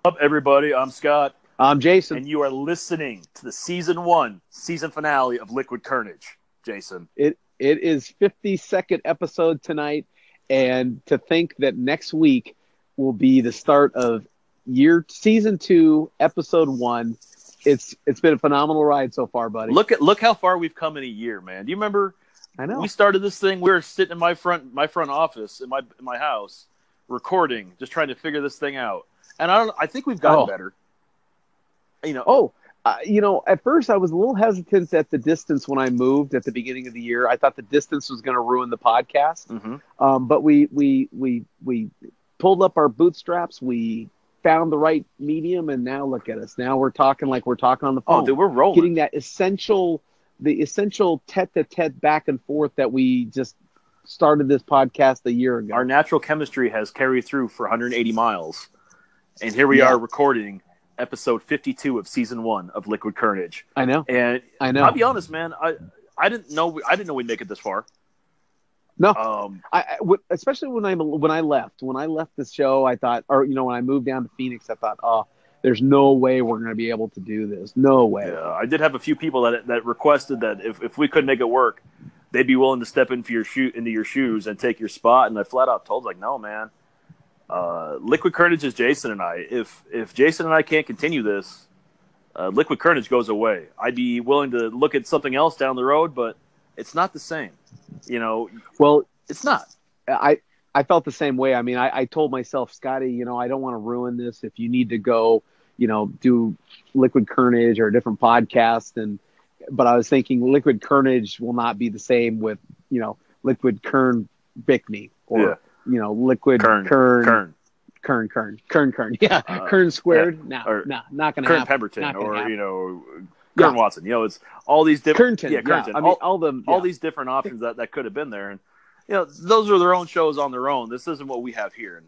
Up, everybody? I'm Scott. I'm Jason. And you are listening to the season 1 season finale of Liquid Kernedge. Jason. It is 52nd episode tonight, and to think that next week will be the start of season 2, episode 1. It's been a phenomenal ride so far, buddy. Look how far we've come in a year, man. Do you remember? I know. We started this thing. We were sitting in my front office in my house, recording, just trying to figure this thing out. And I think we've gotten better. At first I was a little hesitant at the distance when I moved at the beginning of the year. I thought the distance was going to ruin the podcast. Mm-hmm. But we pulled up our bootstraps. We found the right medium, and now look at us. Now we're talking like we're talking on the phone. Oh, dude, we're rolling. Getting that essential tete-to-tete back and forth that we just started this podcast a year ago. Our natural chemistry has carried through for 180 miles. And here we are recording episode 52 of season 1 of Liquid Kernedge. I know. And I'll be honest, man, I didn't know we'd make it this far. No. Especially when I left this show, I thought, when I moved down to Phoenix, I thought, there's no way we're going to be able to do this. No way. Yeah, I did have a few people that requested that if we couldn't make it work, they'd be willing to step into your shoes and take your spot. And I flat out told no, man. Liquid Kernedge is Jason and I. If Jason and I can't continue this, Liquid Kernedge goes away. I'd be willing to look at something else down the road, but it's not the same. Well, it's not. I felt the same way. I mean, I told myself, Scotty, I don't want to ruin this. If you need to go, do Liquid Kernedge or a different podcast, but I was thinking Liquid Kernedge will not be the same with, Liquid Kern Bickney or Liquid Kern. Yeah, Kern squared. Yeah. No, not going to happen. Kern Pemberton Kern Watson. It's all these different. Kernton. Yeah, Kernton. I mean, all these different options that could have been there, and those are their own shows on their own. This isn't what we have here,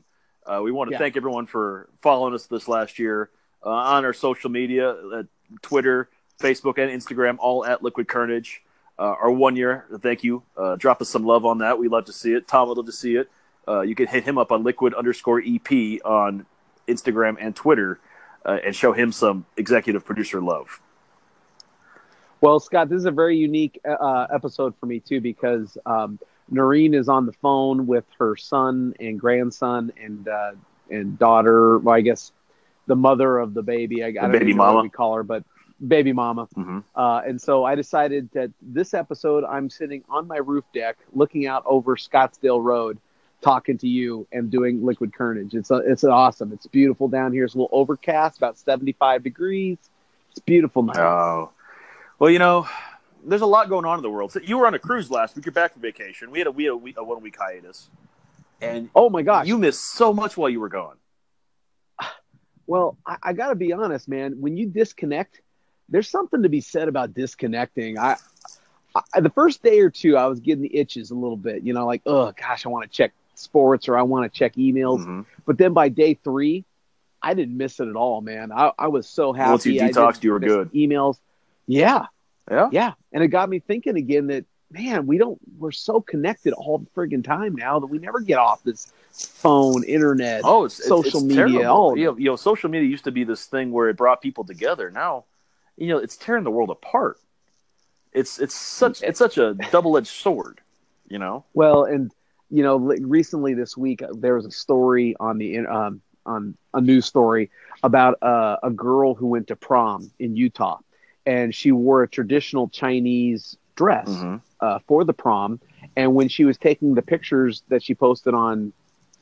and we want to thank everyone for following us this last year on our social media, Twitter, Facebook, and Instagram, all at Liquid Kernedge. Our 1 year, thank you. Drop us some love on that. We love to see it. Tom would love to see it. You can hit him up on liquid_EP on Instagram and Twitter and show him some executive producer love. Well, Scott, this is a very unique episode for me, too, because Noreen is on the phone with her son and grandson and daughter. Well, I guess the mother of the baby. I don't baby know mama. what we call her, but baby mama. Mm-hmm. And so I decided that this episode, I'm sitting on my roof deck looking out over Scottsdale Road, talking to you and doing Liquid Kernedge. It's awesome. It's beautiful down here. It's a little overcast, about 75 degrees. It's a beautiful night. Oh, well, there's a lot going on in the world. So you were on a cruise last week. You're back from vacation. We had a 1 week hiatus, and oh my gosh, you missed so much while you were gone. Well, I got to be honest, man. When you disconnect, there's something to be said about disconnecting. I the first day or two, I was getting the itches a little bit. Like, oh gosh, I want to check sports or I want to check emails. Mm-hmm. But then by day 3, I didn't miss it at all, man. I was so happy. Once you detoxed, you were good. Emails. Yeah. Yeah. And it got me thinking again that, man, we're so connected all the friggin' time now that we never get off this phone, internet, social media. Terrible. Social media used to be this thing where it brought people together. Now, it's tearing the world apart. It's such a double-edged sword, Well, and recently this week there was a story on a news story about a girl who went to prom in Utah, and she wore a traditional Chinese dress for the prom. And when she was taking the pictures that she posted on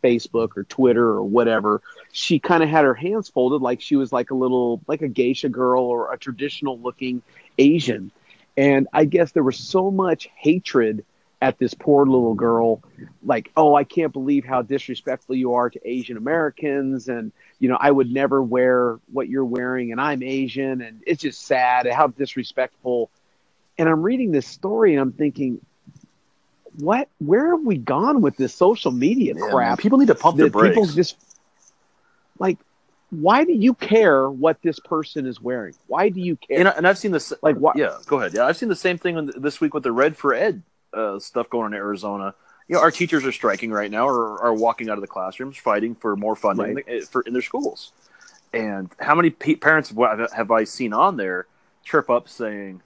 Facebook or Twitter or whatever, she kind of had her hands folded like she was like a geisha girl or a traditional looking Asian. And I guess there was so much hatred at this poor little girl, like, oh, I can't believe how disrespectful you are to Asian Americans. And, I would never wear what you're wearing and I'm Asian. And it's just sad how disrespectful. And I'm reading this story and I'm thinking, where have we gone with this social media crap? Man, people need to pump their brakes. People just like, why do you care what this person is wearing? Why do you care? And I've seen this. Like, what? Yeah, go ahead. Yeah, I've seen the same thing this week with the Red for Ed stuff going on in Arizona. Our teachers are striking right now, or are walking out of the classrooms, fighting for more funding in their schools. And how many parents have I seen on there chirp up saying,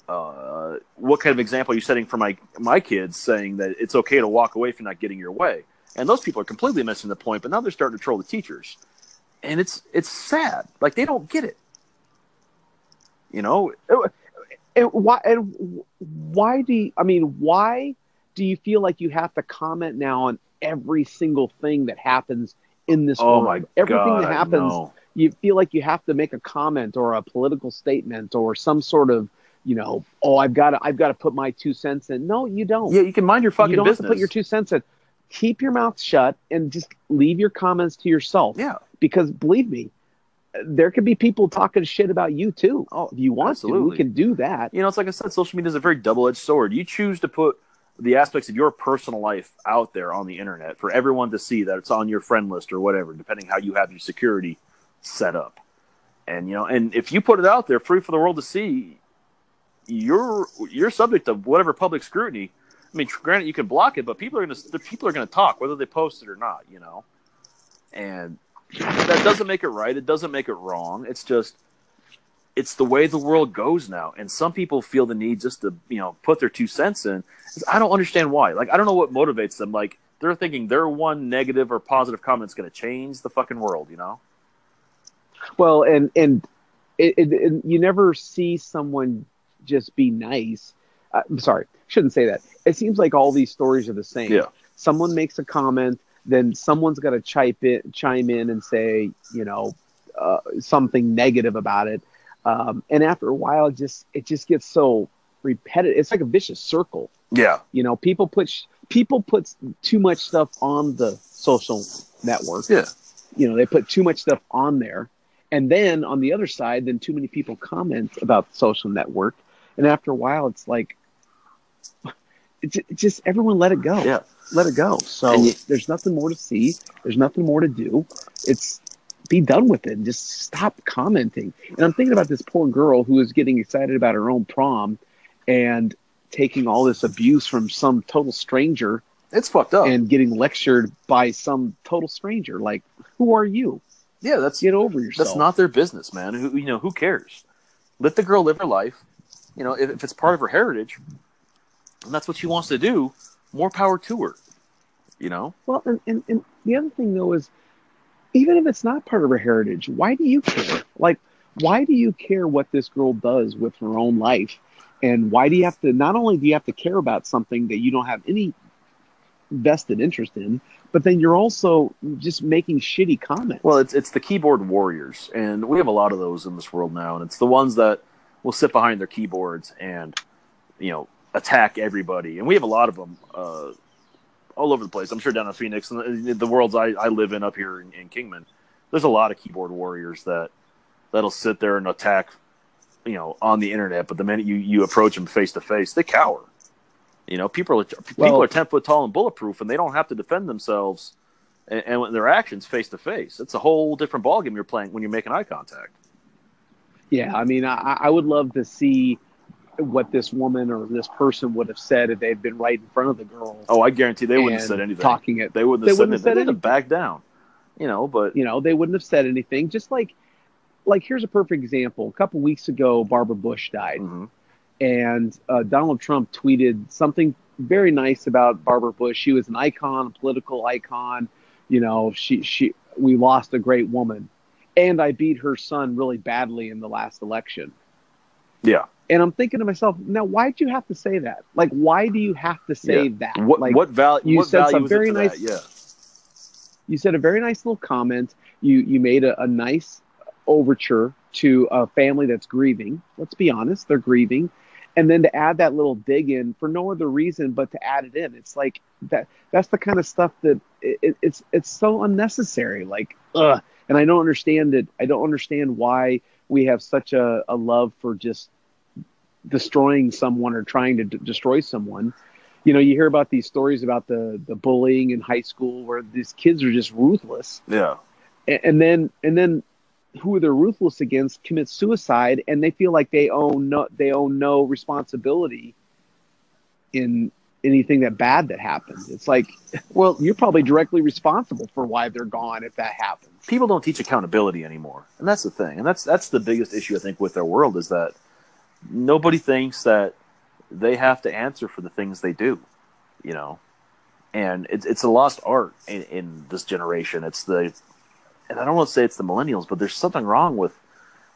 what kind of example are you setting for my kids, saying that it's okay to walk away if you're not getting your way? And those people are completely missing the point, but now they're starting to troll the teachers. And it's sad. Like, they don't get it. You know? Why do you feel like you have to comment now on every single thing that happens in this world? My Everything God, that happens, you feel like you have to make a comment or a political statement or some sort of, I've got to put my 2 cents in. No, you don't. Yeah, you can mind your fucking business. You don't have to put your 2 cents in. Keep your mouth shut and just leave your comments to yourself. Yeah. Because believe me, there could be people talking shit about you too. Oh, if you want to, we can do that. It's like I said, social media is a very double-edged sword. You choose to put the aspects of your personal life out there on the internet for everyone to see, that it's on your friend list or whatever, depending how you have your security set up. And and if you put it out there free for the world to see, you're subject to whatever public scrutiny. I mean, granted, you can block it, but people are gonna talk whether they post it or not. And that doesn't make it right. It doesn't make it wrong. It's just, it's the way the world goes now. And some people feel the need just to, put their 2 cents in. I don't understand why. Like, I don't know what motivates them. Like, they're thinking their one negative or positive comment is going to change the fucking world, Well, and you never see someone just be nice. I'm sorry, shouldn't say that. It seems like all these stories are the same. Yeah. Someone makes a comment, then someone's got to chime in and say, something negative about it. And after a while, it just gets so repetitive. It's like a vicious circle. Yeah. People put too much stuff on the social network. Yeah. They put too much stuff on there. And then on the other side, then too many people comment about the social network. And after a while, it's like, it's just everyone let it go. Yeah. Let it go. So there's nothing more to see. There's nothing more to do. It's be done with it and just stop commenting. And I'm thinking about this poor girl who is getting excited about her own prom and taking all this abuse from some total stranger. It's fucked up. And getting lectured by some total stranger. Like, who are you? Yeah, get over yourself. That's not their business, man. Who cares? Let the girl live her life. If it's part of her heritage, and that's what she wants to do, more power to her. Well, and the other thing though is, even if it's not part of her heritage, why do you care? Like, why do you care what this girl does with her own life? And why do you have to? Not only do you have to care about something that you don't have any vested interest in, but then you're also just making shitty comments. Well, it's the keyboard warriors, and we have a lot of those in this world now, and it's the ones that will sit behind their keyboards and attack everybody. And we have a lot of them all over the place. I'm sure down in Phoenix and the worlds I live in up here in Kingman, there's a lot of keyboard warriors that'll sit there and attack, on the internet. But the minute you approach them face to face, they cower. People are 10 foot tall and bulletproof, and they don't have to defend themselves and their actions face to face. It's a whole different ballgame you're playing when you're making eye contact. Yeah, I mean, I would love to see what this woman or this person would have said if they'd been right in front of the girl. Oh, I guarantee they wouldn't have said anything. They wouldn't have said anything. They didn't back down. But they wouldn't have said anything. Just like here's a perfect example. A couple weeks ago, Barbara Bush died, and Donald Trump tweeted something very nice about Barbara Bush. She was an icon, a political icon. We lost a great woman, and I beat her son really badly in the last election. Yeah. And I'm thinking to myself, now, why'd you have to say that? Like, why do you have to say that? What value? You said some was very it to nice. That? Yeah. You said a very nice little comment. You made a nice overture to a family that's grieving. Let's be honest, they're grieving, and then to add that little dig in for no other reason but to add it in. It's like that. That's the kind of stuff that it's so unnecessary. Like, ugh. And I don't understand it. I don't understand why we have such a love for just destroying someone or trying to destroy someone. You hear about these stories about the bullying in high school where these kids are just ruthless. Yeah. And then who they're ruthless against commits suicide, and they feel like they own no responsibility in anything that bad that happened. It's like, well, you're probably directly responsible for why they're gone if that happens. People don't teach accountability anymore, and that's the thing, and that's the biggest issue I think with our world is that nobody thinks that they have to answer for the things they do, you know, and it's a lost art in this generation. And I don't want to say it's the millennials, but there's something wrong with,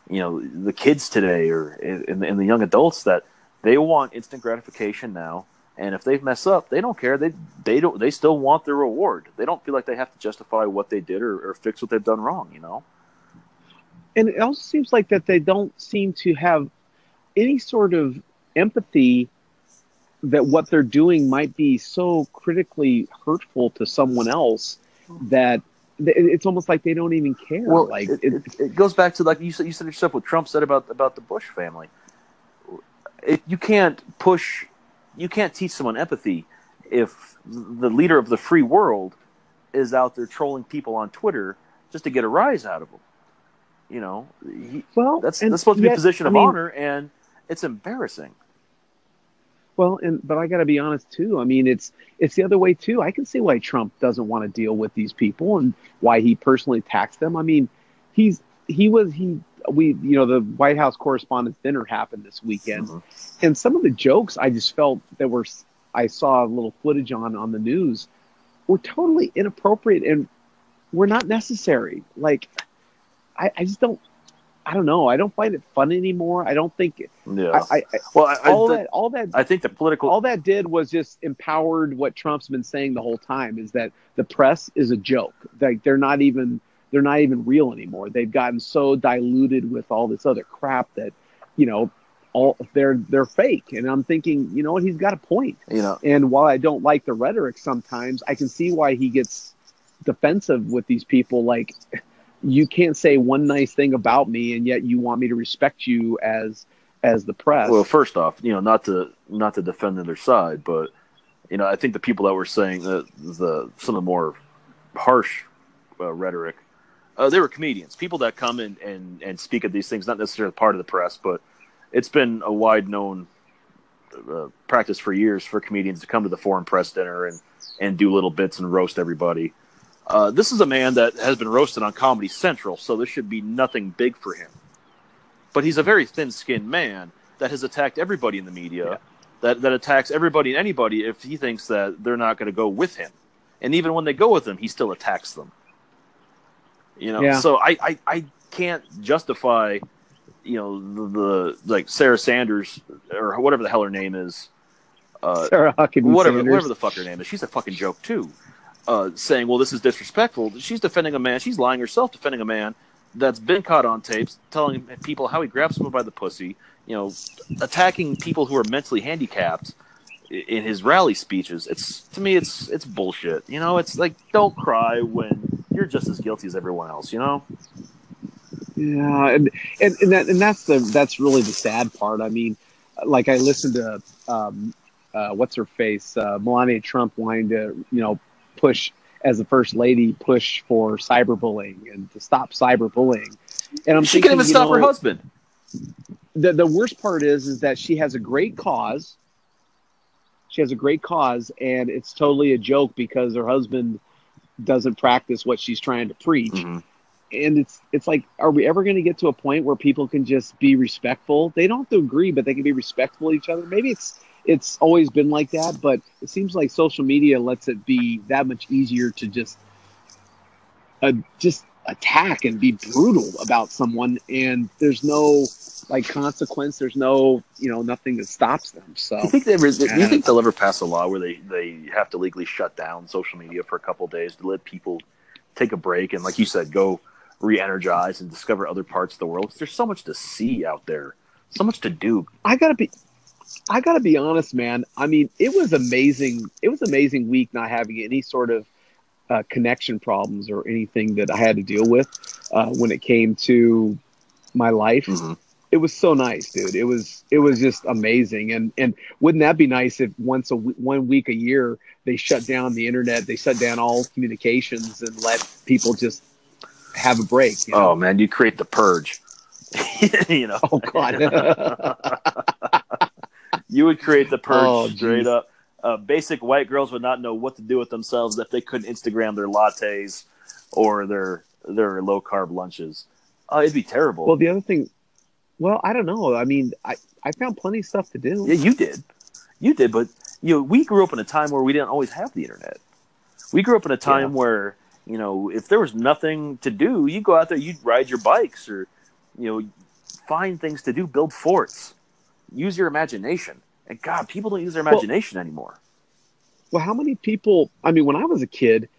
you know, the kids today or in the young adults that they want instant gratification now. And if they mess up, they don't care. They still want their reward. They don't feel like they have to justify what they did or fix what they've done wrong, you know? And it also seems like that they don't seem to have any sort of empathy that what they're doing might be so critically hurtful to someone else that it's almost like they don't even care. Well, like it goes back to, like you said yourself, what Trump said about the Bush family. You can't teach someone empathy if the leader of the free world is out there trolling people on Twitter just to get a rise out of them. You know, that's supposed to be a position of honor, and it's embarrassing. Well, but I got to be honest too. I mean, it's the other way too. I can see why Trump doesn't want to deal with these people and why he personally attacks them. I mean, the White House Correspondents' Dinner happened this weekend, and some of the jokes I just felt I saw a little footage on the news were totally inappropriate and were not necessary. Like, I just don't. I don't know. I don't find it fun anymore. I don't think. Yeah. All that. I think the political. All that did was just empowered what Trump's been saying the whole time: is that the press is a joke. Like they're not even real anymore. They've gotten so diluted with all this other crap that, you know, they're fake. And I'm thinking, you know what? He's got a point. You know. And while I don't like the rhetoric sometimes, I can see why he gets defensive with these people. Like, you can't say one nice thing about me, and yet you want me to respect you as the press. Well, first off, you know, not to defend their side, but you know, I think the people that were saying that some of the more harsh rhetoric, they were comedians, people that come and speak at these things, not necessarily part of the press, but it's been a wide known practice for years for comedians to come to the Foreign Press Dinner and do little bits and roast everybody. This is a man that has been roasted on Comedy Central, so this should be nothing big for him. But he's a very thin-skinned man that has attacked everybody in the media, that attacks everybody and anybody if he thinks that they're not going to go with him. And even when they go with him, he still attacks them. You know, so I can't justify, you know, the like Sarah Sanders or whatever the hell her name is. Sarah Huckabee whatever Sanders. The fuck her name is. She's a fucking joke too. Saying, well, this is disrespectful. She's defending a man. She's lying herself, defending a man that's been caught on tapes, telling people how he grabs someone by the pussy, you know, attacking people who are mentally handicapped in his rally speeches. To me, it's bullshit. You know, it's like, don't cry when you're just as guilty as everyone else, you know? Yeah. And that's really the sad part. I mean, like I listened to, what's her face? Melania Trump wanting to, you know, push as the first lady, push for cyberbullying and to stop cyberbullying. And she can't even stop her husband. The worst part is that she has a great cause. She has a great cause, and it's totally a joke because her husband doesn't practice what she's trying to preach. Mm-hmm. And it's like, are we ever going to get to a point where people can just be respectful? They don't have to agree, but they can be respectful of each other. Maybe it's always been like that, but it seems like social media lets it be that much easier to just attack and be brutal about someone, and there's no like consequence. There's no, you know, nothing that stops them. So do you think they'll ever pass a law where they have to legally shut down social media for a couple of days to let people take a break and, like you said, go re-energize and discover other parts of the world? There's so much to see out there, so much to do. I gotta be honest, man. I mean, it was amazing. It was an amazing week not having any sort of connection problems or anything that I had to deal with when it came to my life. Mm-hmm. It was so nice, dude. It was just amazing. And wouldn't that be nice if 1 week a year they shut down the internet, they shut down all communications and let people just have a break? You know? Oh man, you create the purge. You know. Oh God. You would create the purge straight up. basic white girls would not know what to do with themselves if they couldn't Instagram their lattes or their low carb lunches. It'd be terrible. Well, the other thing, well, I don't know. I mean, I found plenty of stuff to do. Yeah, you did, but we grew up in a time where we didn't always have the internet. We grew up in a time where if there was nothing to do, you go out there, you'd ride your bikes, or find things to do, build forts, use your imagination. And God, people don't use their imagination anymore. Well, how many people? I mean, when I was a kid,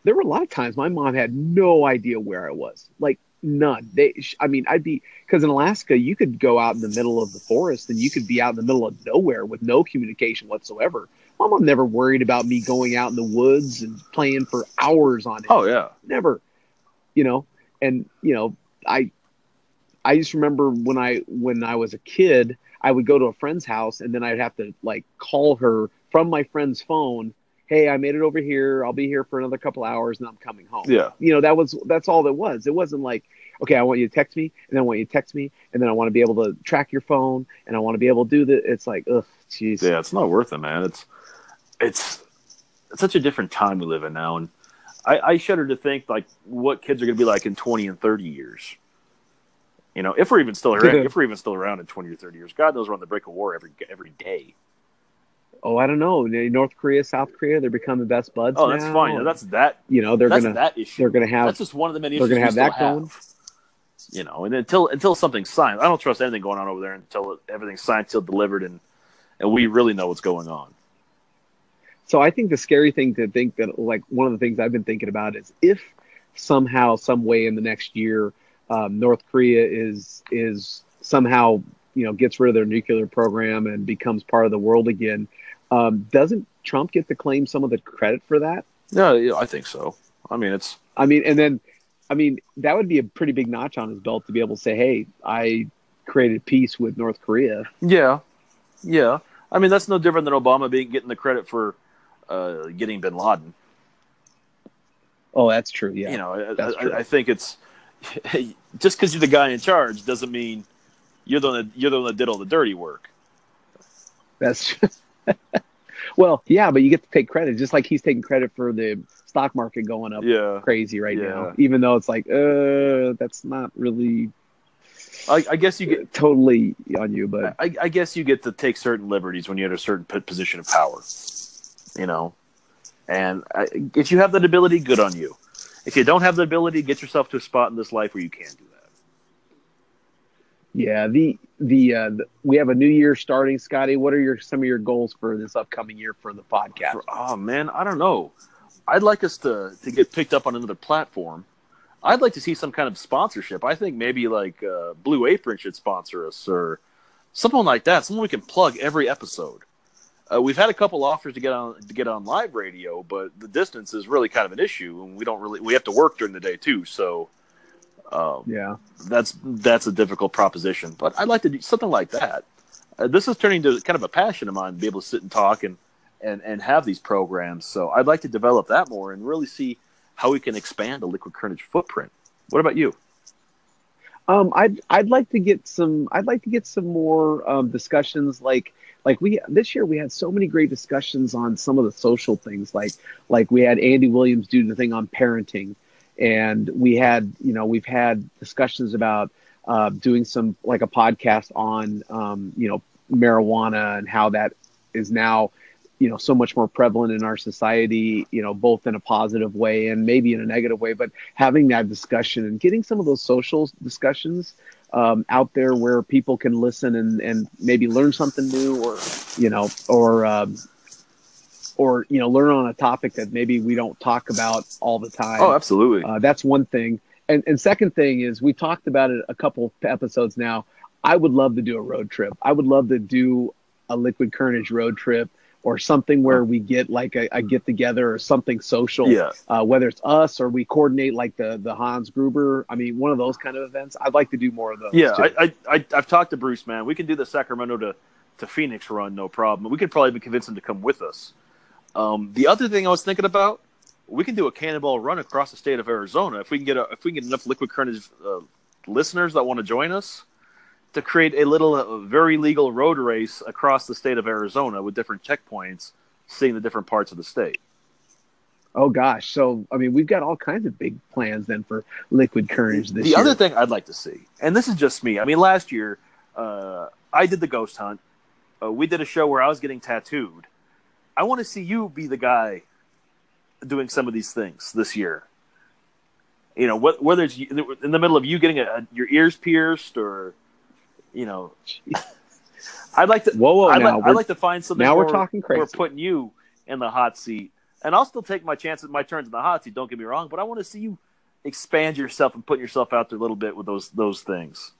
there were a lot of times my mom had no idea where I was, like none. I'd be, because in Alaska, you could go out in the middle of the forest and you could be out in the middle of nowhere with no communication whatsoever. My mom never worried about me going out in the woods and playing for hours on it. Oh yeah, never. And I just remember when I was a kid, I would go to a friend's house and then I'd have to like call her from my friend's phone. Hey, I made it over here. I'll be here for another couple hours and I'm coming home. Yeah. That's all that was. It wasn't like, okay, I want you to text me and then I want you to text me and then I want to be able to track your phone and I want to be able to do that. It's like, ugh, jeez. Yeah, it's not worth it, man. It's such a different time we live in now. And I shudder to think like what kids are going to be like in 20 and 30 years. If we're even still around in 20 or 30 years, God knows we're on the brink of war every day. Oh, I don't know. North Korea, South Korea, they're becoming best buds. Oh, that's fine. That's that. That issue. They're gonna have. That's just one of the many issues they're gonna have that going. And until something's signed, I don't trust anything going on over there until everything's signed, sealed, delivered, and we really know what's going on. So I think the scary thing to think that, like, one of the things I've been thinking about is if somehow, some way in the next year, North Korea is somehow gets rid of their nuclear program and becomes part of the world again. Doesn't Trump get to claim some of the credit for that? Yeah, I think so. I mean, that would be a pretty big notch on his belt to be able to say, hey, I created peace with North Korea. Yeah. I mean, that's no different than Obama getting the credit for getting bin Laden. Oh, that's true. Yeah. I think it's just because you're the guy in charge doesn't mean you're the one that did all the dirty work. That's true. Well, yeah, but you get to take credit, just like he's taking credit for the stock market going up crazy right now, even though it's like, that's not really. I guess you get totally on you, but I guess you get to take certain liberties when you're in a certain position of power, And if you have that ability, good on you. If you don't have the ability, get yourself to a spot in this life where you can do that. Yeah, we have a new year starting, Scotty. What are some of your goals for this upcoming year for the podcast? Oh man, I don't know. I'd like us to get picked up on another platform. I'd like to see some kind of sponsorship. I think maybe like Blue Apron should sponsor us or something like that. Someone we can plug every episode. We've had a couple offers to get on live radio, but the distance is really kind of an issue, and we have to work during the day too. So. That's a difficult proposition, but I'd like to do something like that. This is turning into kind of a passion of mine to be able to sit and talk and have these programs. So I'd like to develop that more and really see how we can expand the Liquid Kernedge footprint. What about you? I'd like to get some more discussions like this year we had so many great discussions on some of the social things like we had Andy Williams do the thing on parenting. And we've had discussions about doing some like a podcast on marijuana and how that is now so much more prevalent in our society, both in a positive way and maybe in a negative way. But having that discussion and getting some of those social discussions out there where people can listen and maybe learn something new or learn on a topic that maybe we don't talk about all the time. Oh, absolutely. That's one thing. And second thing is we talked about it a couple episodes now. I would love to do a road trip. I would love to do a Liquid Kernedge road trip or something where we get like a get together or something social. Yeah. Whether it's us or we coordinate like the Hans Gruber. I mean, one of those kind of events. I'd like to do more of those. Yeah, too. I've talked to Bruce, man. We can do the Sacramento to Phoenix run, no problem. We could probably even convince him to come with us. The other thing I was thinking about, we can do a cannonball run across the state of Arizona if we can get enough Liquid Kernedge listeners that want to join us to create a little very legal road race across the state of Arizona with different checkpoints seeing the different parts of the state. Oh gosh. So, I mean, we've got all kinds of big plans then for Liquid Kernedge this year. The other thing I'd like to see, and this is just me. I mean, last year, I did the ghost hunt. We did a show where I was getting tattooed. I want to see you be the guy doing some of these things this year. You know, whether it's in the middle of you getting your ears pierced or, you know, I'd like to. I'd like to find something. Now we're talking crazy. We're putting you in the hot seat. And I'll still take my chances, my turns in the hot seat. Don't get me wrong, but I want to see you expand yourself and put yourself out there a little bit with those things.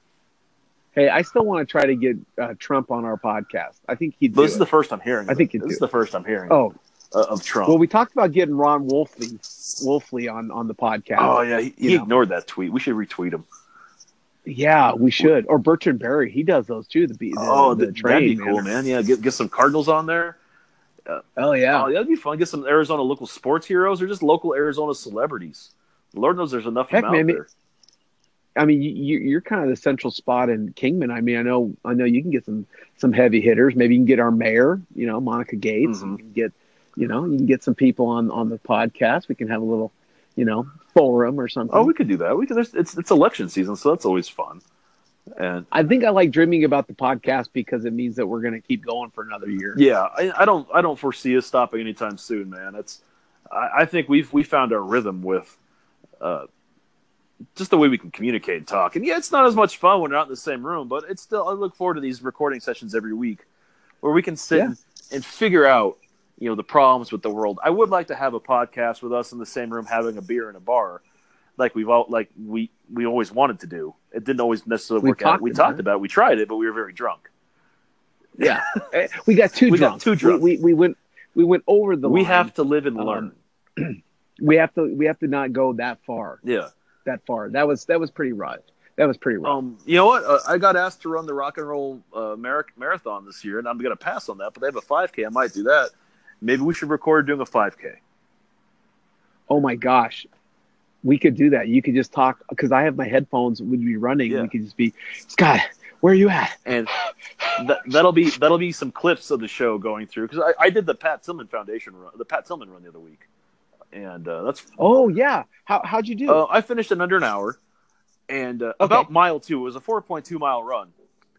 Hey, I still want to try to get Trump on our podcast. I think he'd. This is the first I'm hearing. I think this is the first I'm hearing. Of Trump. Well, we talked about getting Ron Wolfley on the podcast. Oh yeah, he ignored that tweet. We should retweet him. Yeah, we should. Or Bertrand Berry, he does those too. The train, that'd be cool, man. Yeah, get some Cardinals on there. Oh yeah, that'd be fun. Get some Arizona local sports heroes or just local Arizona celebrities. Lord knows there's enough of them out there. I mean, you're kind of the central spot in Kingman. I mean, I know you can get some heavy hitters. Maybe you can get our mayor, Monica Gates. Mm-hmm. You can get some people on the podcast. We can have a little, forum or something. Oh, we could do that. We could. It's election season, so that's always fun. And I think I like dreaming about the podcast because it means that we're going to keep going for another year. Yeah, I don't foresee us stopping anytime soon, man. I think we found our rhythm with just the way we can communicate and talk. And yeah, it's not as much fun when we're not in the same room, but it's still. I look forward to these recording sessions every week where we can sit and figure out the problems with the world. I would like to have a podcast with us in the same room having a beer in a bar. Like we always wanted to do. It didn't always necessarily work out. We talked about it. We tried it, but we were very drunk. Yeah, we got too drunk. We went over the line. We have to live and learn. We have to not go that far. Yeah, that far. That was pretty rough. That was pretty rough. You know what? I got asked to run the rock and roll marathon this year, and I'm going to pass on that. But they have a 5K. I might do that. Maybe we should record doing a 5K. Oh my gosh. We could do that. You could just talk because I have my headphones. Would be running. Yeah. We could just be, Scott, where are you at? And that'll be some clips of the show going through because I did the Pat Tillman Foundation run, the Pat Tillman run the other week, and that's. Oh yeah, how'd you do? I finished in under an hour, and about mile 2, it was a 4.2 mile run,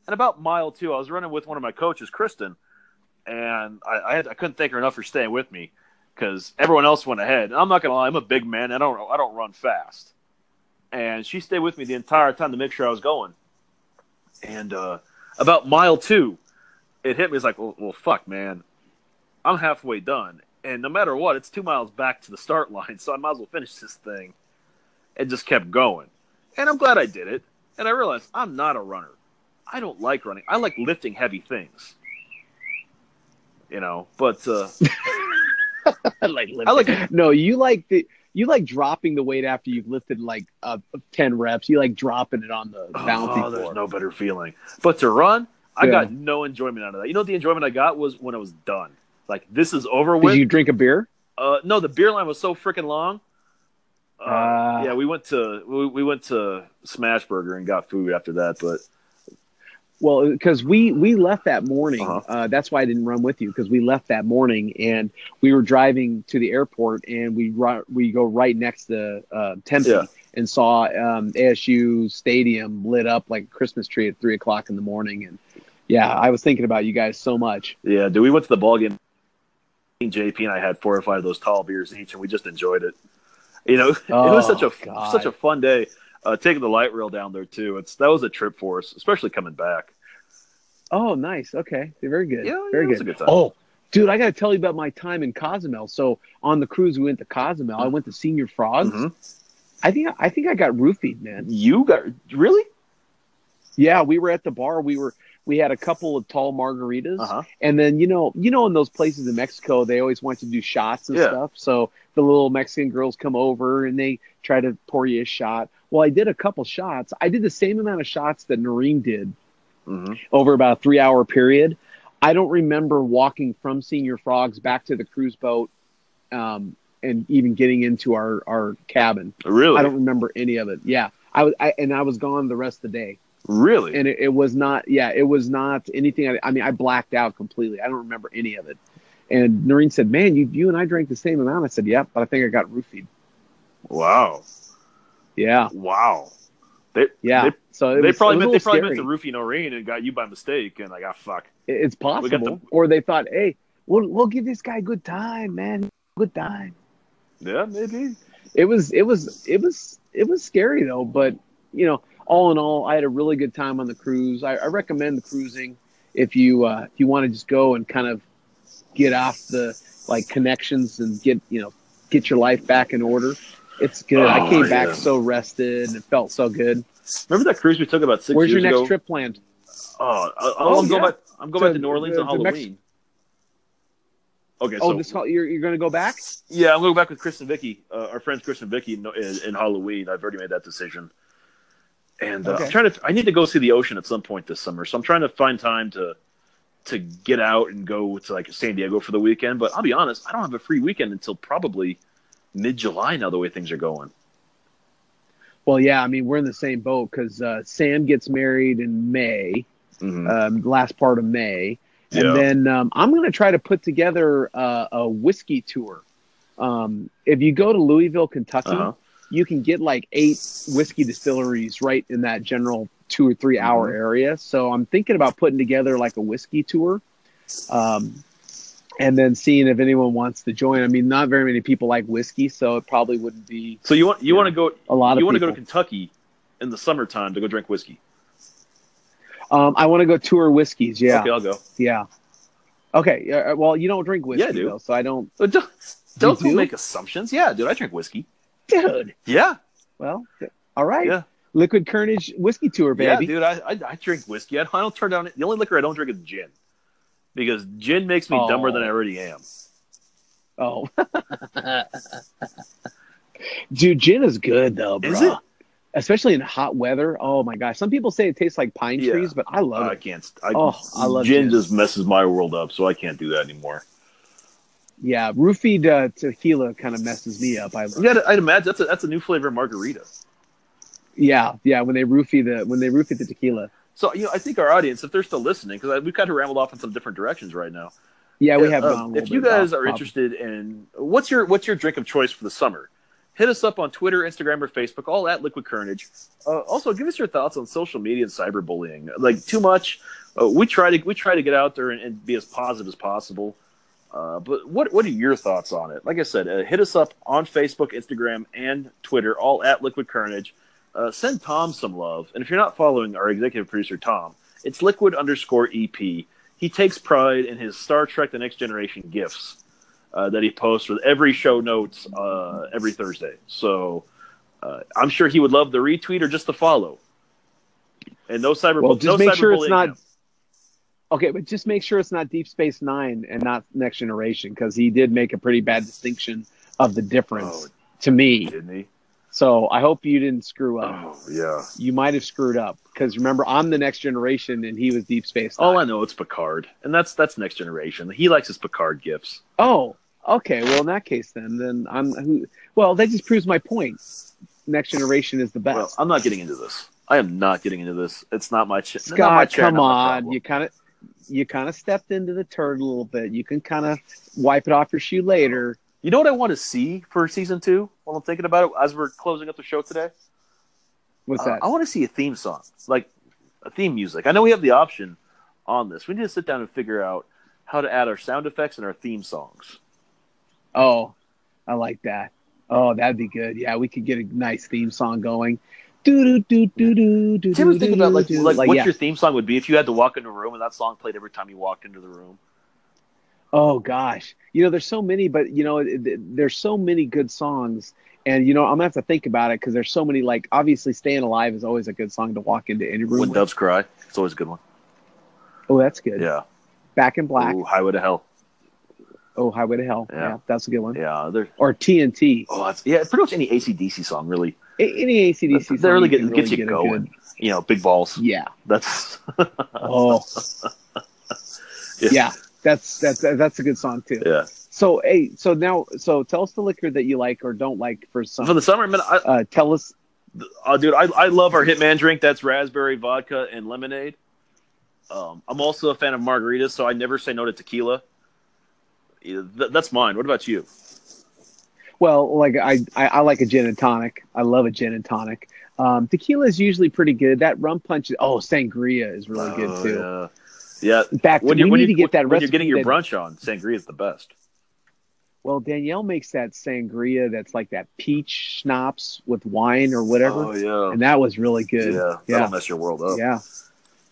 and about mile 2, I was running with one of my coaches, Kristen, and I couldn't thank her enough for staying with me. Because everyone else went ahead. And I'm not gonna lie, I'm a big man. I don't run fast, and she stayed with me the entire time to make sure I was going. And about mile 2, it hit me. It's like, well, fuck, man, I'm halfway done, and no matter what, it's 2 miles back to the start line, so I might as well finish this thing. And just kept going, and I'm glad I did it. And I realized I'm not a runner. I don't like running. I like lifting heavy things, but. No, you like dropping the weight after you've lifted 10 reps. You like dropping it on the balancing floor. There's no better feeling. But to run, I got no enjoyment out of that. You know what the enjoyment I got was when I was done. Like, this is over with. Did you drink a beer? No, the beer line was so freaking long. Yeah, we went to Smashburger and got food after that, but. Well, because we left that morning. That's why I didn't run with you, because we left that morning and we were driving to the airport and we go right next to Tempe and saw ASU Stadium lit up like a Christmas tree at 3:00 in the morning. And yeah, I was thinking about you guys so much. Yeah, dude, we went to the ball game. JP and I had 4 or 5 of those tall beers each, and we just enjoyed it. It was such a fun day. Taking the light rail down there too. That was a trip for us, especially coming back. Oh, nice. Okay, very good. Yeah, very good. good. A good time. Oh, dude, I got to tell you about my time in Cozumel. So on the cruise, we went to Cozumel. I went to Senior Frogs. Mm-hmm. I think I got roofied, man. You got really? Yeah, we were at the bar. We had a couple of tall margaritas, and then in those places in Mexico, they always want to do shots and stuff. So the little Mexican girls come over and they try to pour you a shot. Well, I did a couple shots. I did the same amount of shots that Noreen did over about a 3-hour period. I don't remember walking from Senior Frogs back to the cruise boat and even getting into our cabin. Really? I don't remember any of it. Yeah. I was gone the rest of the day. Really? And it was not anything. I blacked out completely. I don't remember any of it. And Noreen said, "Man, you and I drank the same amount." I said, "Yep, but I think I got roofied." Wow. Yeah. Wow. So they probably meant scary. to roofie Noreen and got you by mistake, and like, fuck. It's possible, or they thought, "Hey, we'll give this guy a good time, man, good time." Yeah, maybe. It was scary though, but all in all, I had a really good time on the cruise. I recommend the cruising if you want to just go and kind of get off the connections and get your life back in order. It's good. I came back so rested and it felt so good. Remember that cruise we took about 6 years ago? Where's your next trip planned? I'm going back to New Orleans on Halloween. Okay, so you're going to go back? Yeah, I'm going back with Chris and Vicky, our friends Chris and Vicky in Halloween. I've already made that decision, and I need to go see the ocean at some point this summer. So I'm trying to find time to get out and go to San Diego for the weekend. But I'll be honest, I don't have a free weekend until probably mid-July now. The way things are going. Well, yeah, I mean we're in the same boat because Sam gets married in May, last part of May. And then I'm going to try to put together a whiskey tour. If you go to Louisville, Kentucky, you can get 8 whiskey distilleries right in that general 2 or 3 hour area. So I'm thinking about putting together a whiskey tour, and then seeing if anyone wants to join. I mean, not very many people like whiskey, so it probably wouldn't be. So you want to go? A lot of you want to people. go to Kentucky in the summertime to go drink whiskey? I want to go tour whiskeys. Yeah. Okay, I'll go. Yeah. Okay. Well, you don't drink whiskey, I do. though, so I don't. Don't make assumptions. Yeah, dude, I drink whiskey. Dude. Yeah. Well, all right. Yeah. Liquid Kernedge whiskey tour, baby. Yeah, dude, I drink whiskey. I don't turn down. The only liquor I don't drink is gin, because gin makes me dumber than I already am. Oh. Dude, gin is good though, bro. Is it? Especially in hot weather. Oh my gosh. Some people say it tastes like pine trees, but I love it. I can't. I love gin. Just messes my world up, so I can't do that anymore. Yeah, roofied tequila kind of messes me up. I'd imagine that's a new flavor of margarita. Yeah. When they roofie the tequila. So I think our audience, if they're still listening, because we've kind of rambled off in some different directions right now. Yeah, we have gone. If you guys are interested in what's your drink of choice for the summer, hit us up on Twitter, Instagram, or Facebook, all at Liquid Kernedge. Also, give us your thoughts on social media and cyberbullying. Too much. We try to get out there and be as positive as possible. But what are your thoughts on it? Like I said, hit us up on Facebook, Instagram, and Twitter, all at Liquid Kernedge. Send Tom some love. And if you're not following our executive producer, Tom, it's Liquid_EP. He takes pride in his Star Trek The Next Generation gifts that he posts with every show notes every Thursday. So I'm sure he would love the retweet or just the follow. And no cyberbullying. Well, just make sure it's not. Now. Okay, but just make sure it's not Deep Space Nine and not Next Generation, because he did make a pretty bad distinction of the difference to me. Didn't he? So I hope you didn't screw up. Oh, yeah. You might have screwed up, because remember, I'm the Next Generation and he was Deep Space Nine. All I know, it's Picard, and that's Next Generation. He likes his Picard gifts. Oh, okay. Well, in that case, then well, that just proves my point. Next Generation is the best. Well, I'm not getting into this. I am not getting into this. It's not my Scott, not my chair, come on. You kind of stepped into the turd a little bit. You can kind of wipe it off your shoe later. You know what I want to see for season 2? While I'm thinking about it, as we're closing up the show today. What's that? I want to see a theme song, like a theme music. I know we have the option on this. We need to sit down and figure out how to add our sound effects and our theme songs. Oh, I like that. Oh, that'd be good. Yeah, we could get a nice theme song going. Do do do do do. Did you ever think about what your theme song would be if you had to walk into a room and that song played every time you walked into the room? Oh gosh, there's so many, but there's so many good songs, and I'm gonna have to think about it because there's so many. Obviously, "Staying Alive" is always a good song to walk into any room. When Doves Cry, it's always a good one. Oh, that's good. Yeah. Back in Black. Ooh, Highway to Hell. Oh, Highway to Hell. Yeah, that's a good one. Yeah, or TNT. Oh, pretty much any AC/DC song, really. Any AC/DC song. That really gets you going. Big balls. Yeah. That's. Oh. Yeah. That's a good song too. Yeah. So tell us the liquor that you like or don't like for summer. For the summer, man, tell us. Dude, I love our Hitman drink. That's raspberry vodka and lemonade. I'm also a fan of margaritas, so I never say no to tequila. That's mine. What about you? Well, like I like a gin and tonic. I love a gin and tonic. Tequila is usually pretty good. That rum punch, sangria is really good too. Yeah. Yeah. In fact, when we need to get that when recipe. you're getting your brunch on, sangria is the best. Well, Danielle makes that sangria that's like that peach schnapps with wine or whatever. Oh yeah. And that was really good. Yeah. That'll mess your world up. Yeah.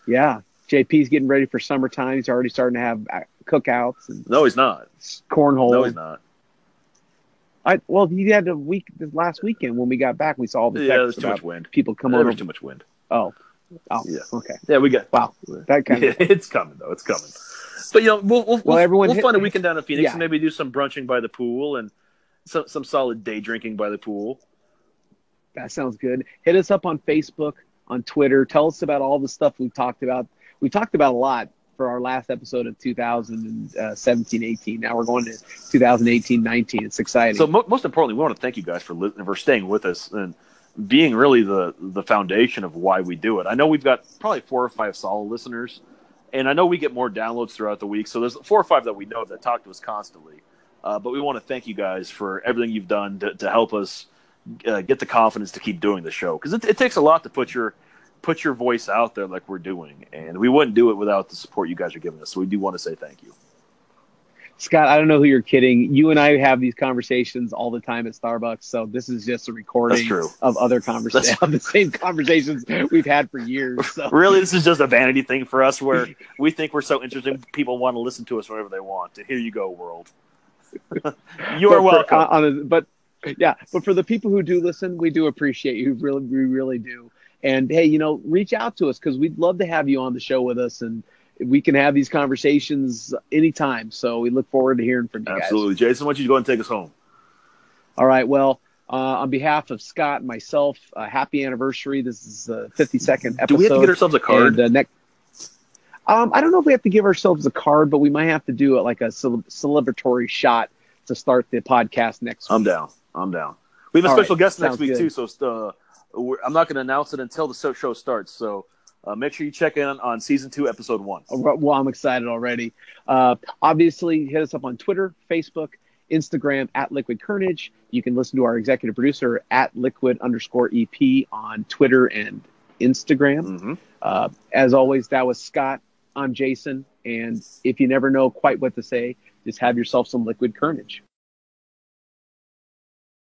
Yeah. JP's getting ready for summertime. He's already starting to have cookouts and No, he's not. Cornhole. No, he's not. He had this last weekend when we got back. We saw all the texts there's too much wind. People come over. There's too much wind. Oh, yeah. Okay. Yeah, we got. Wow, that kind of. It's coming though. It's coming. But we'll find a weekend down in Phoenix and maybe do some brunching by the pool and some solid day drinking by the pool. That sounds good. Hit us up on Facebook, on Twitter. Tell us about all the stuff we've talked about. We talked about a lot for our last episode of 2017-18. Now we're going to 2018-19. It's exciting. So most importantly, we want to thank you guys for staying with us and being really the foundation of why we do it. I know we've got probably 4 or 5 solid listeners, and I know we get more downloads throughout the week. So there's 4 or 5 that we know that talk to us constantly. But we want to thank you guys for everything you've done to help us get the confidence to keep doing the show. Because it takes a lot to put your voice out there like we're doing, and we wouldn't do it without the support you guys are giving us. So we do want to say thank you. Scott, I don't know who you're kidding. You and I have these conversations all the time at Starbucks, so this is just a recording of other conversations, of the same conversations we've had for years. So. Really, this is just a vanity thing for us where we think we're so interesting, people want to listen to us whenever they want. And here you go, world. You are welcome. But for the people who do listen, we do appreciate you. We really do. And hey, reach out to us because we'd love to have you on the show with us, and we can have these conversations anytime. So we look forward to hearing from you guys. Absolutely. Jason, why don't you go and take us home? All right. Well, on behalf of Scott and myself, happy anniversary. This is the 52nd episode. Do we have to get ourselves a card? And, I don't know if we have to give ourselves a card, but we might have to do like a celebratory shot to start the podcast next week. I'm down. We have a special guest next week, too. So I'm not going to announce it until the show starts. So make sure you check in on season 2, episode 1. Well, I'm excited already. Obviously, hit us up on Twitter, Facebook, Instagram at Liquid Kernedge. You can listen to our executive producer at Liquid_EP on Twitter and Instagram. Mm-hmm. As always, that was Scott. I'm Jason. And if you never know quite what to say, just have yourself some Liquid Kernedge.